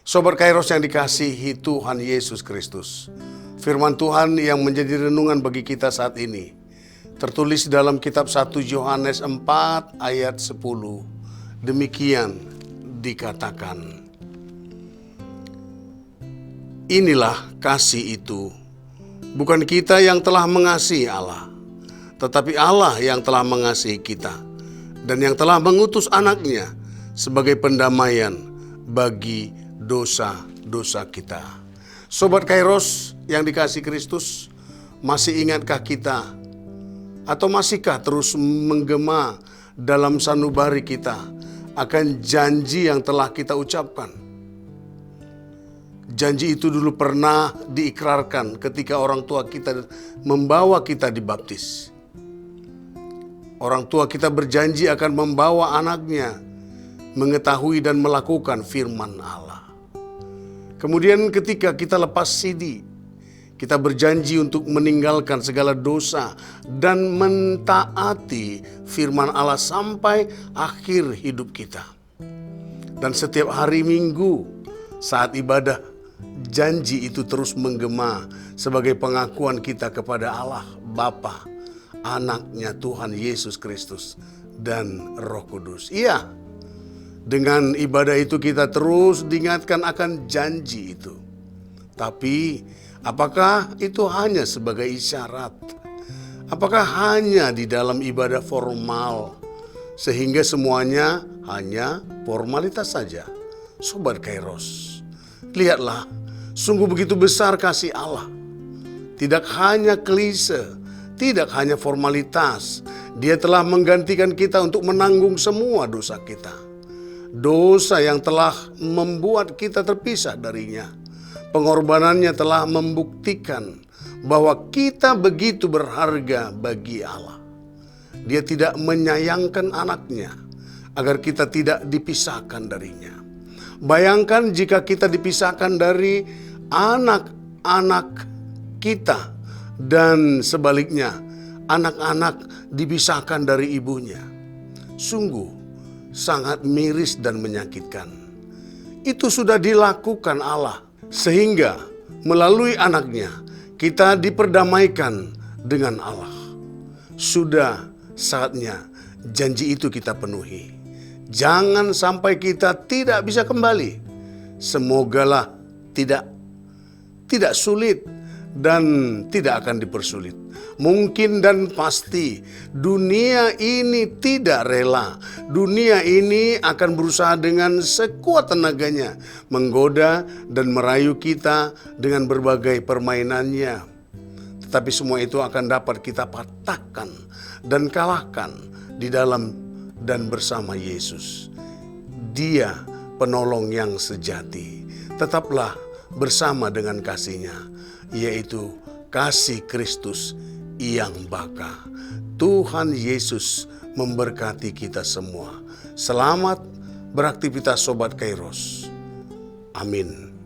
Sobat Kairos yang dikasihi Tuhan Yesus Kristus, firman Tuhan yang menjadi renungan bagi kita saat ini tertulis dalam kitab 1 Yohanes 4 ayat 10. Demikian dikatakan, inilah kasih itu, bukan kita yang telah mengasihi Allah, tetapi Allah yang telah mengasihi kita dan yang telah mengutus anaknya sebagai pendamaian bagi dosa-dosa kita. Sobat Kairos yang dikasihi Kristus, masih ingatkah kita atau masihkah terus menggema dalam sanubari kita akan janji yang telah kita ucapkan? Janji itu dulu pernah diikrarkan ketika orang tua kita membawa kita dibaptis. Orang tua kita berjanji akan membawa anaknya mengetahui dan melakukan firman Allah. Kemudian ketika kita lepas sidi, kita berjanji untuk meninggalkan segala dosa dan mentaati firman Allah sampai akhir hidup kita. Dan setiap hari Minggu saat ibadah, janji itu terus menggema sebagai pengakuan kita kepada Allah Bapa, anaknya Tuhan Yesus Kristus dan Roh Kudus. Iya, dengan ibadah itu kita terus diingatkan akan janji itu. Tapi apakah itu hanya sebagai isyarat? Apakah hanya di dalam ibadah formal sehingga semuanya hanya formalitas saja? Sobat Kairos, lihatlah, sungguh begitu besar kasih Allah. Tidak hanya klise, tidak hanya formalitas. Dia telah menggantikan kita untuk menanggung semua dosa kita. Dosa yang telah membuat kita terpisah darinya. Pengorbanannya telah membuktikan bahwa kita begitu berharga bagi Allah. Dia tidak menyayangkan anaknya agar kita tidak dipisahkan darinya. Bayangkan jika kita dipisahkan dari anak-anak kita dan sebaliknya anak-anak dipisahkan dari ibunya. Sungguh sangat miris dan menyakitkan. Itu sudah dilakukan Allah sehingga melalui anaknya kita diperdamaikan dengan Allah. Sudah saatnya janji itu kita penuhi. Jangan sampai kita tidak bisa kembali. Semogalah tidak sulit dan tidak akan dipersulit. Mungkin dan pasti dunia ini tidak rela. Dunia ini akan berusaha dengan sekuat tenaganya menggoda dan merayu kita dengan berbagai permainannya. Tetapi semua itu akan dapat kita patahkan dan kalahkan di dalam dan bersama Yesus. Dia penolong yang sejati. Tetaplah bersama dengan kasih-Nya, yaitu kasih Kristus yang baka. Tuhan Yesus memberkati kita semua. Selamat beraktivitas Sobat Kairos. Amin.